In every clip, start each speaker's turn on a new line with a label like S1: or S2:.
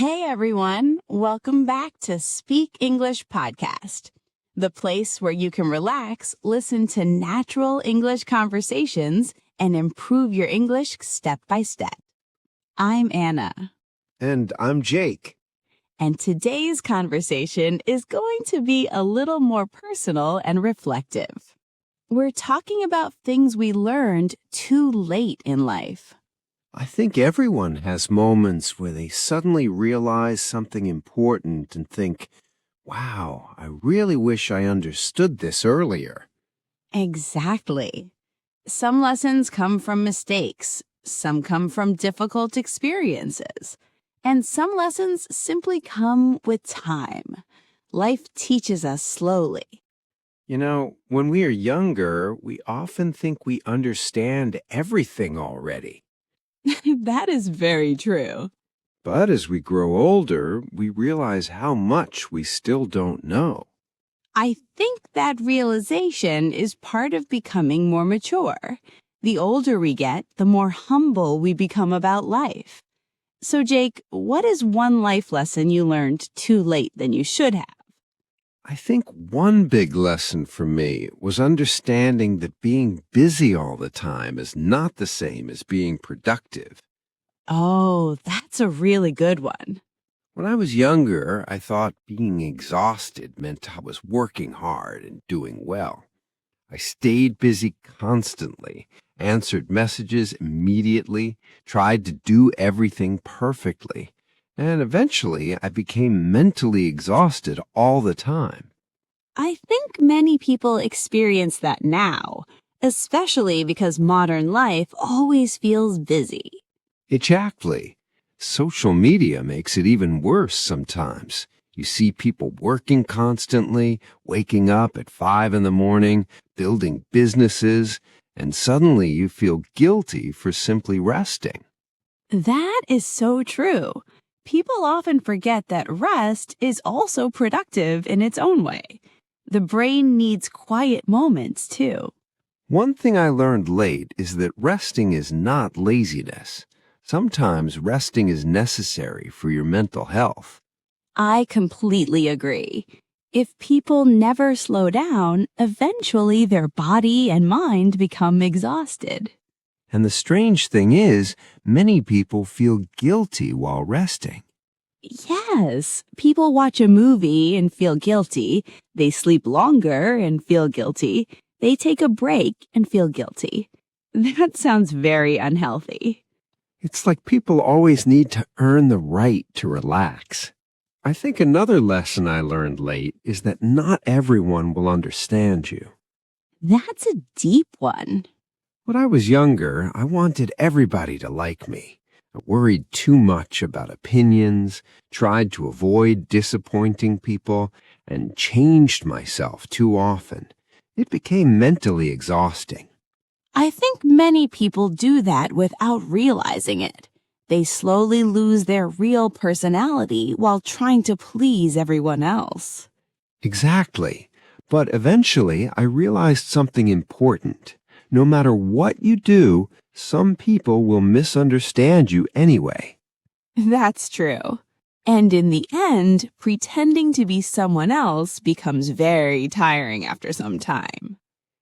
S1: Hey everyone, welcome back to Speak English Podcast, the place where you can relax, listen to natural English conversations, and improve your English step by step. I'm Anna.
S2: And I'm Jake.
S1: And today's conversation is going to be a little more personal and reflective. We're talking about things we learned too late in life.
S2: I think everyone has moments where they suddenly realize something important and think, wow, I really wish I understood this earlier.
S1: Exactly. Some lessons come from mistakes, some come from difficult experiences, and some lessons simply come with time. Life teaches us slowly.
S2: You know, when we are younger, we often think we understand everything already.
S1: That is very true.
S2: But as we grow older, we realize how much we still don't know.
S1: I think that realization is part of becoming more mature. The older we get, the more humble we become about life. So, Jake, what is one life lesson you learned too late than you should have?
S2: I think one big lesson for me was understanding that being busy all the time is not the same as being productive.
S1: Oh, that's a really good one.
S2: When I was younger, I thought being exhausted meant I was working hard and doing well. I stayed busy constantly, answered messages immediately, tried to do everything perfectly, and eventually I became mentally exhausted all the time.
S1: I think many people experience that now, especially because modern life always feels busy.
S2: Exactly. Social media makes it even worse sometimes. You see people working constantly, waking up at 5 in the morning, building businesses, and suddenly you feel guilty for simply resting.
S1: That is so true. People often forget that rest is also productive in its own way. The brain needs quiet moments, too.
S2: One thing I learned late is that resting is not laziness. Sometimes resting is necessary for your mental health.
S1: I completely agree. If people never slow down, eventually their body and mind become exhausted.
S2: And the strange thing is, many people feel guilty while resting.
S1: Yes, people watch a movie and feel guilty. They sleep longer and feel guilty. They take a break and feel guilty. That sounds very unhealthy.
S2: It's like people always need to earn the right to relax. I think another lesson I learned late is that not everyone will understand you.
S1: That's a deep one.
S2: When I was younger, I wanted everybody to like me. I worried too much about opinions, tried to avoid disappointing people, and changed myself too often. It became mentally exhausting.
S1: I think many people do that without realizing it. They slowly lose their real personality while trying to please everyone else.
S2: Exactly. But eventually, I realized something important. No matter what you do, some people will misunderstand you anyway.
S1: That's true. And in the end, pretending to be someone else becomes very tiring after some time.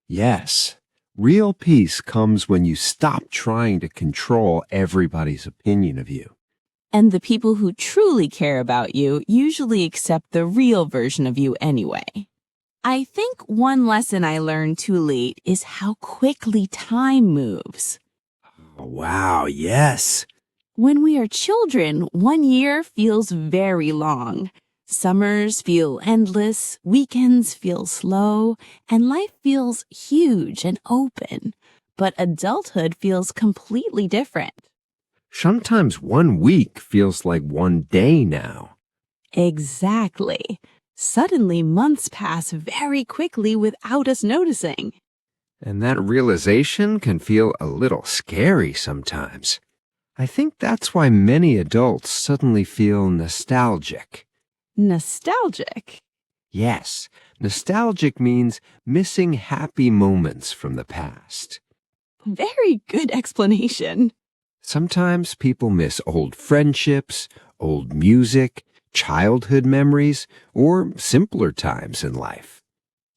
S2: Yes, real peace comes when you stop trying to control everybody's opinion of you.
S1: And the people who truly care about you usually accept the real version of you anyway. I think one lesson I learned too late is how quickly time moves.
S2: Oh, wow, yes.
S1: When we are children, 1 year feels very long. Summers feel endless, weekends feel slow, and life feels huge and open. But adulthood feels completely different.
S2: Sometimes 1 week feels like 1 day now.
S1: Exactly. Suddenly, months pass very quickly without us noticing.
S2: And that realization can feel a little scary sometimes. I think that's why many adults suddenly feel nostalgic.
S1: Nostalgic.
S2: Yes, nostalgic means missing happy moments from the past.
S1: Very good explanation.
S2: Sometimes people miss old friendships, old music, childhood memories, or simpler times in life.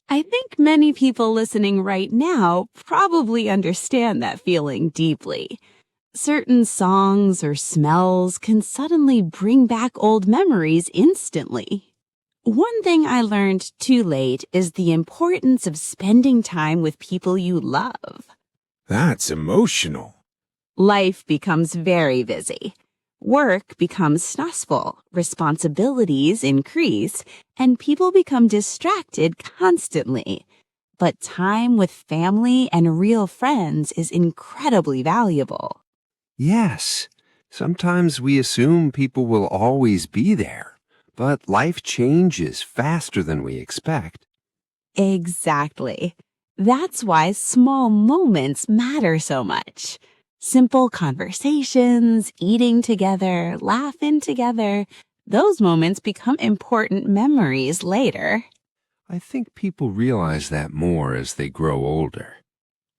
S1: I think many people listening right now probably understand that feeling deeply. Certain songs or smells can suddenly bring back old memories instantly. One thing I learned too late is the importance of spending time with people you love.
S3: That's emotional.
S1: Life becomes very busy. Work becomes stressful, responsibilities increase, and people become distracted constantly. But time with family and real friends is incredibly valuable.
S2: Yes, sometimes we assume people will always be there, but life changes faster than we expect.
S1: Exactly. That's why small moments matter so much. Simple conversations, eating together, laughing together, those moments become important memories later.
S2: I think people realize that more as they grow older.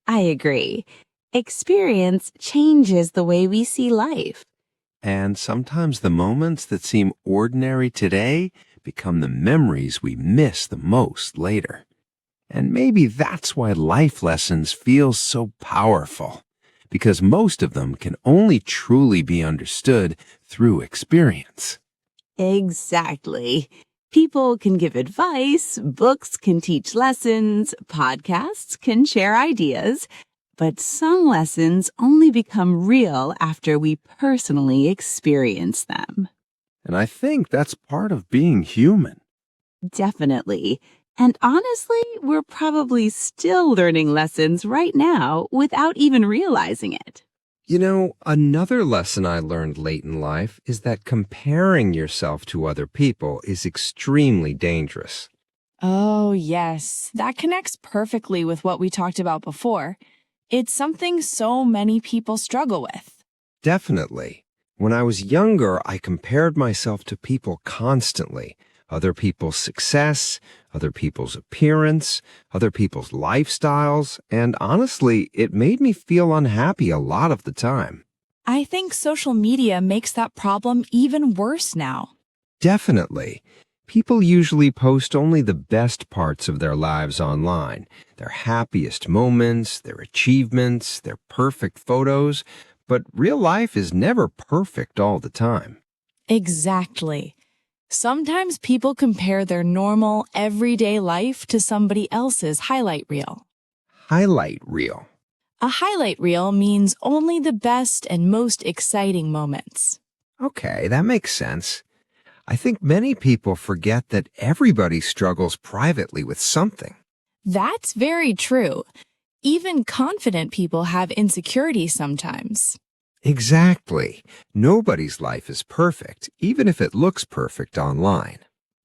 S1: I agree. Experience changes the way we see life.
S2: And sometimes the moments that seem ordinary today become the memories we miss the most later. And maybe that's why life lessons feel so powerful, because most of them can only truly be understood through experience.
S1: Exactly. People can give advice, books can teach lessons, podcasts can share ideas, but some lessons only become real after we personally experience them.
S2: And I think that's part of being human.
S1: Definitely. And honestly, we're probably still learning lessons right now without even realizing it.
S2: You know, another lesson I learned late in life is that comparing yourself to other people is extremely dangerous.
S4: Oh, yes. That connects perfectly with what we talked about before. It's something so many people struggle with.
S2: Definitely. When I was younger, I compared myself to people constantly. Other people's success, other people's appearance, other people's lifestyles, and honestly, it made me feel unhappy a lot of the time.
S4: I think social media makes that problem even worse now.
S2: Definitely. People usually post only the best parts of their lives online, their happiest moments, their achievements, their perfect photos, but real life is never perfect all the time.
S4: Exactly. Sometimes people compare their normal, everyday life to somebody else's highlight reel.
S2: Highlight reel.
S4: A highlight reel means only the best and most exciting moments.
S2: Okay, that makes sense. I think many people forget that everybody struggles privately with something.
S4: That's very true. Even confident people have insecurities sometimes.
S2: Exactly. Nobody's life is perfect, even if it looks perfect online.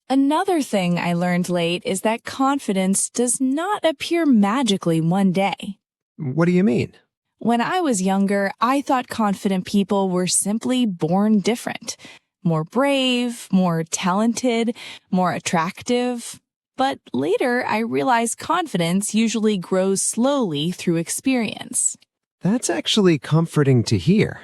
S4: Another thing I learned late is that confidence does not appear magically one day.
S2: What do you mean?
S4: When I was younger, I thought confident people were simply born different. More brave, more talented, more attractive. But later, I realized confidence usually grows slowly through experience.
S2: That's actually comforting to hear.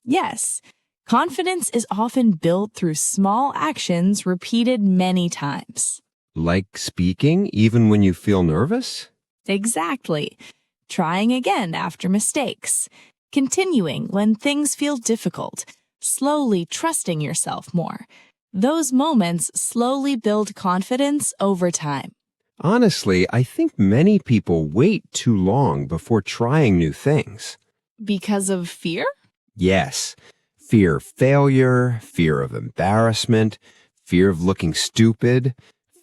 S4: Yes, confidence is often built through small actions repeated many times.
S2: Like speaking even when you feel nervous?
S4: Exactly. Trying again after mistakes. Continuing when things feel difficult. Slowly trusting yourself more. Those moments slowly build confidence over time.
S2: Honestly, I think many people wait too long before trying new things.
S4: Because of fear?
S2: Yes, fear of failure, fear of embarrassment, fear of looking stupid.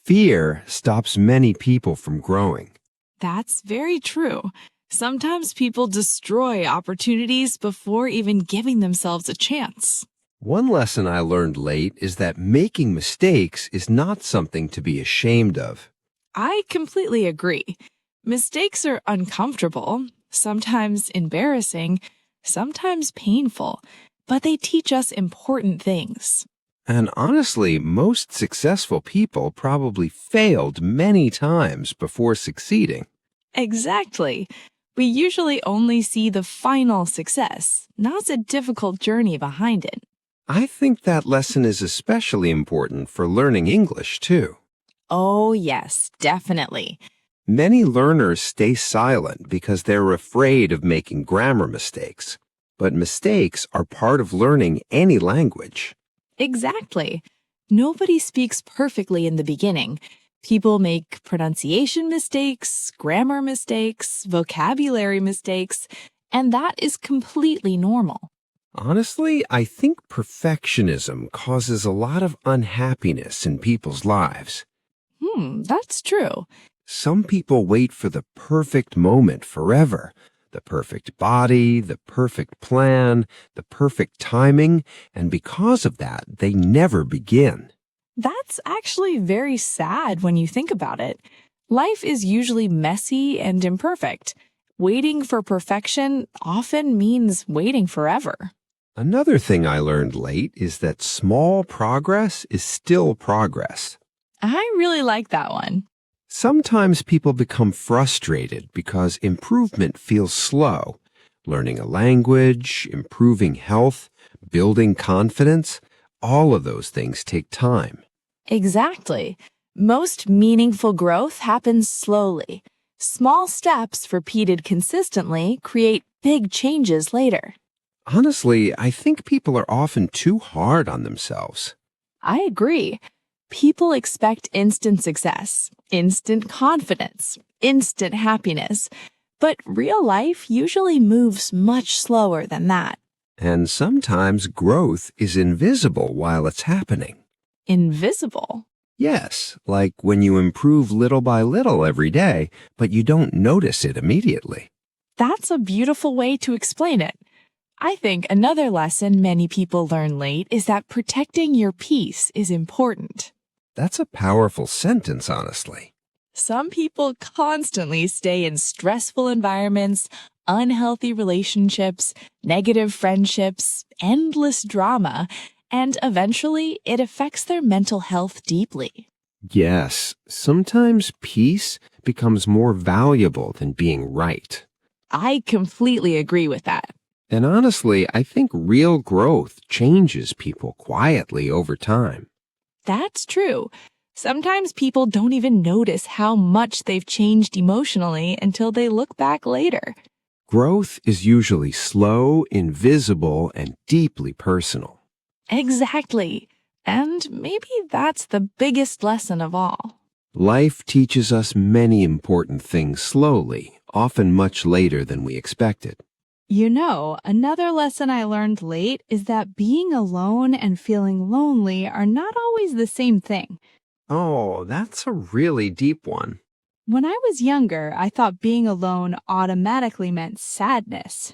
S2: Fear stops many people from growing.
S4: That's very true. Sometimes people destroy opportunities before even giving themselves a chance.
S2: One lesson I learned late is that making mistakes is not something to be ashamed of.
S4: I completely agree. Mistakes are uncomfortable, sometimes embarrassing, sometimes painful, but they teach us important things.
S2: And honestly, most successful people probably failed many times before succeeding.
S4: Exactly. We usually only see the final success, not the difficult journey behind it.
S2: I think that lesson is especially important for learning English, too.
S4: Oh, yes, definitely.
S2: Many learners stay silent because they're afraid of making grammar mistakes. But mistakes are part of learning any language.
S4: Exactly. Nobody speaks perfectly in the beginning. People make pronunciation mistakes, grammar mistakes, vocabulary mistakes, and that is completely normal.
S2: Honestly, I think perfectionism causes a lot of unhappiness in people's lives.
S4: That's true.
S2: Some people wait for the perfect moment forever. The perfect body, the perfect plan, the perfect timing, and because of that, they never begin.
S4: That's actually very sad when you think about it. Life is usually messy and imperfect. Waiting for perfection often means waiting forever.
S2: Another thing I learned late is that small progress is still progress.
S4: I really like that one.
S2: Sometimes people become frustrated because improvement feels slow. Learning a language, improving health, building confidence, all of those things take time.
S4: Exactly. Most meaningful growth happens slowly. Small steps repeated consistently create big changes later.
S2: Honestly, I think people are often too hard on themselves.
S4: I agree. People expect instant success, instant confidence, instant happiness. But real life usually moves much slower than that.
S2: And sometimes growth is invisible while it's happening.
S4: Invisible.
S2: Yes, like when you improve little by little every day, but you don't notice it immediately.
S4: That's a beautiful way to explain it. I think another lesson many people learn late is that protecting your peace is important.
S2: That's a powerful sentence, honestly.
S4: Some people constantly stay in stressful environments, unhealthy relationships, negative friendships, endless drama, and eventually it affects their mental health deeply.
S2: Yes, sometimes peace becomes more valuable than being right.
S4: I completely agree with that.
S2: And honestly, I think real growth changes people quietly over time.
S4: That's true. Sometimes people don't even notice how much they've changed emotionally until they look back later.
S2: Growth is usually slow, invisible, and deeply personal.
S4: Exactly. And maybe that's the biggest lesson of all.
S2: Life teaches us many important things slowly, often much later than we expected.
S4: You know, another lesson I learned late is that being alone and feeling lonely are not always the same thing.
S2: Oh, that's a really deep one.
S4: When I was younger, I thought being alone automatically meant sadness.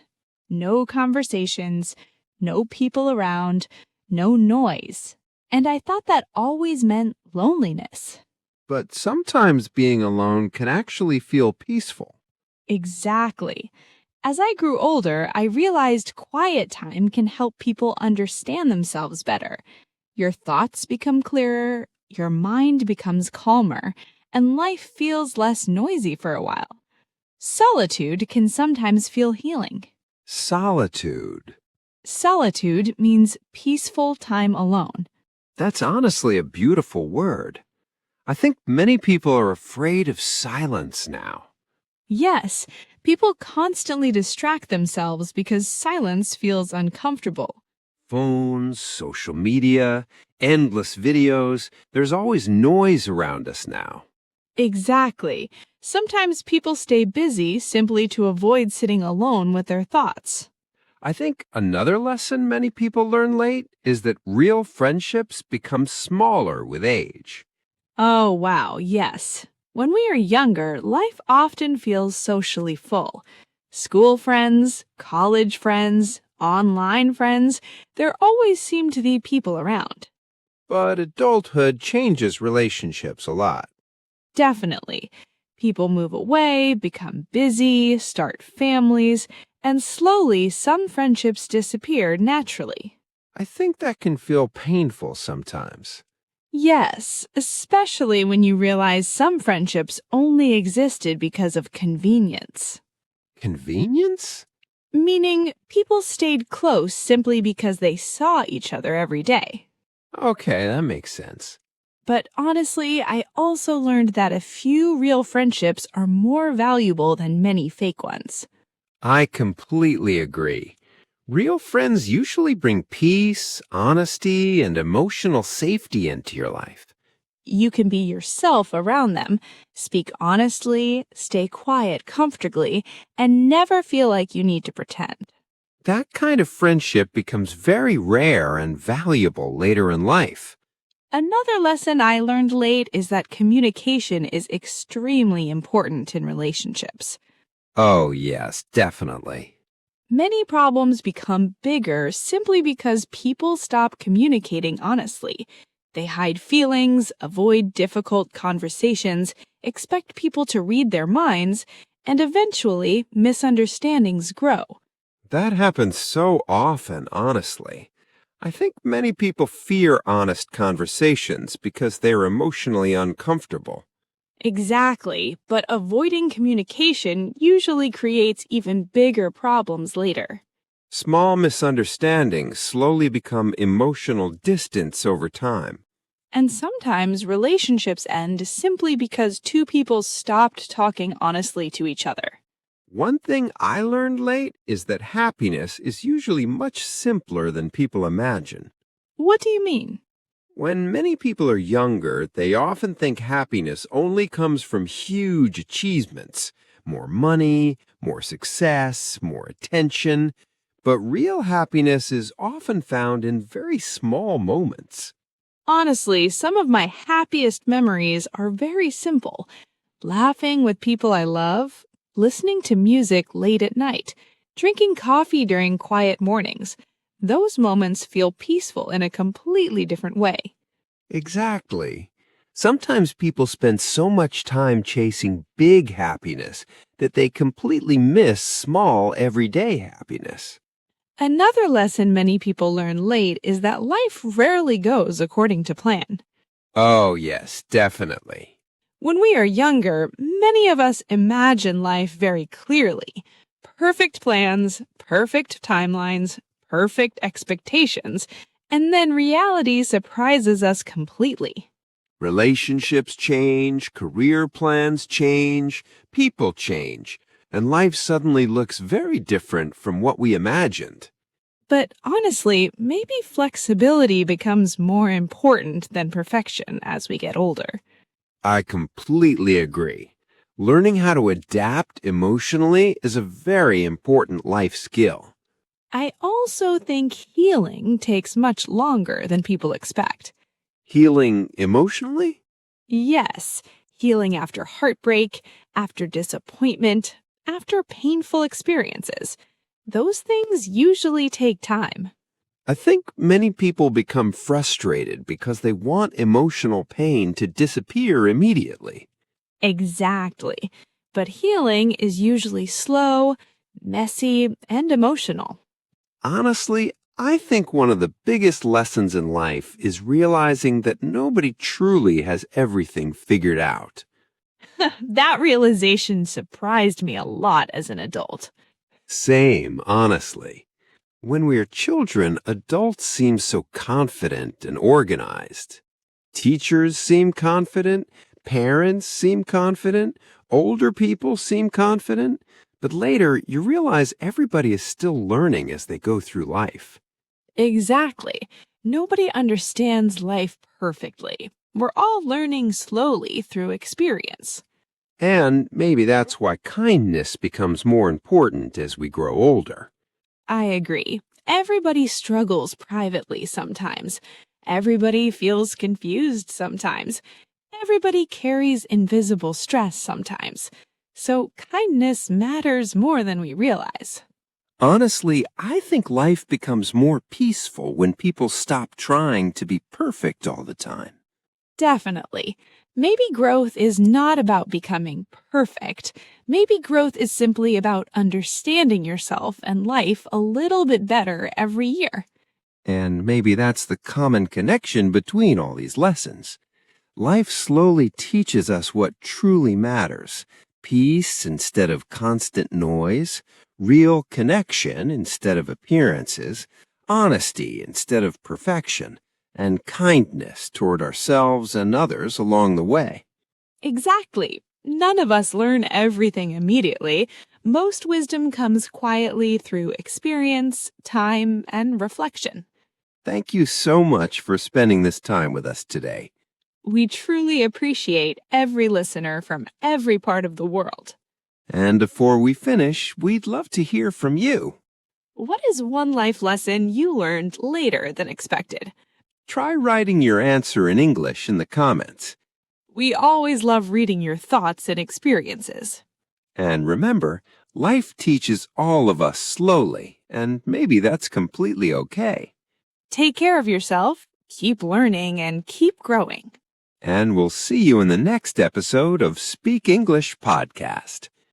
S4: No conversations, no people around, no noise. And I thought that always meant loneliness.
S2: But sometimes being alone can actually feel peaceful.
S4: Exactly. As I grew older, I realized quiet time can help people understand themselves better. Your thoughts become clearer, your mind becomes calmer, and life feels less noisy for a while. Solitude can sometimes feel healing.
S2: Solitude.
S4: Solitude means peaceful time alone.
S2: That's honestly a beautiful word. I think many people are afraid of silence now.
S4: Yes, people constantly distract themselves because silence feels uncomfortable.
S2: Phones, social media, endless videos. There's always noise around us now.
S4: Exactly. Sometimes people stay busy simply to avoid sitting alone with their thoughts.
S2: I think another lesson many people learn late is that real friendships become smaller with age.
S4: Oh, wow, yes. When we are younger, life often feels socially full. School friends, college friends, online friends, there always seem to be people around.
S2: But adulthood changes relationships a lot.
S4: Definitely. People move away, become busy, start families, and slowly some friendships disappear naturally.
S2: I think that can feel painful sometimes.
S4: Yes, especially when you realize some friendships only existed because of convenience.
S2: Convenience?
S4: meaning people stayed close simply because they saw each other every day.
S2: Okay, that makes sense.
S4: But honestly, I also learned that a few real friendships are more valuable than many fake ones.
S2: I completely agree. Real friends usually bring peace, honesty, and emotional safety into your life.
S4: You can be yourself around them, speak honestly, stay quiet comfortably, and never feel like you need to pretend.
S2: That kind of friendship becomes very rare and valuable later in life.
S4: Another lesson I learned late is that communication is extremely important in relationships.
S2: Oh, yes, definitely.
S4: Many problems become bigger simply because people stop communicating honestly. They hide feelings, avoid difficult conversations, expect people to read their minds, and eventually misunderstandings grow.
S2: That happens so often, honestly. I think many people fear honest conversations because they're emotionally uncomfortable.
S4: Exactly, but avoiding communication usually creates even bigger problems later.
S2: Small misunderstandings slowly become emotional distance over time.
S4: And sometimes relationships end simply because two people stopped talking honestly to each other.
S2: One thing I learned late is that happiness is usually much simpler than people imagine.
S4: What do you mean?
S2: When many people are younger, they often think happiness only comes from huge achievements, more money, more success, more attention. But real happiness is often found in very small moments.
S4: Honestly, some of my happiest memories are very simple. Laughing with people I love, listening to music late at night, drinking coffee during quiet mornings. Those moments feel peaceful in a completely different way.
S2: Exactly. Sometimes people spend so much time chasing big happiness that they completely miss small, everyday happiness.
S4: Another lesson many people learn late is that life rarely goes according to plan.
S2: Oh, yes, definitely.
S4: When we are younger, many of us imagine life very clearly. Perfect plans, perfect timelines, perfect expectations, and then reality surprises us completely.
S2: Relationships change, career plans change, people change, and life suddenly looks very different from what we imagined.
S4: But honestly, maybe flexibility becomes more important than perfection as we get older.
S2: I completely agree. Learning how to adapt emotionally is a very important life skill.
S4: I also think healing takes much longer than people expect.
S2: Healing emotionally?
S4: Yes, healing after heartbreak, after disappointment, after painful experiences. Those things usually take time.
S2: I think many people become frustrated because they want emotional pain to disappear immediately.
S4: Exactly. But healing is usually slow, messy, and emotional.
S2: Honestly, I think one of the biggest lessons in life is realizing that nobody truly has everything figured out.
S4: That realization surprised me a lot as an adult.
S2: Same, honestly. When we are children, adults seem so confident and organized. Teachers seem confident, parents seem confident, older people seem confident, but later you realize everybody is still learning as they go through life.
S4: Exactly. Nobody understands life perfectly. We're all learning slowly through experience.
S2: And maybe that's why kindness becomes more important as we grow older.
S4: I agree. Everybody struggles privately sometimes. Everybody feels confused sometimes. Everybody carries invisible stress sometimes. So kindness matters more than we realize.
S2: Honestly, I think life becomes more peaceful when people stop trying to be perfect all the time.
S4: Definitely. Maybe growth is not about becoming perfect. Maybe growth is simply about understanding yourself and life a little bit better every year.
S2: And maybe that's the common connection between all these lessons. Life slowly teaches us what truly matters. Peace instead of constant noise, real connection instead of appearances, honesty instead of perfection, and kindness toward ourselves and others along the way.
S4: Exactly. None of us learn everything immediately. Most wisdom comes quietly through experience, time, and reflection.
S2: Thank you so much for spending this time with us today.
S4: We truly appreciate every listener from every part of the world.
S2: And before we finish, we'd love to hear from you.
S4: What is one life lesson you learned later than expected?
S2: Try writing your answer in English in the comments.
S4: We always love reading your thoughts and experiences.
S2: And remember, life teaches all of us slowly, and maybe that's completely okay.
S4: Take care of yourself, keep learning, and keep growing.
S2: And we'll see you in the next episode of Speak English Podcast.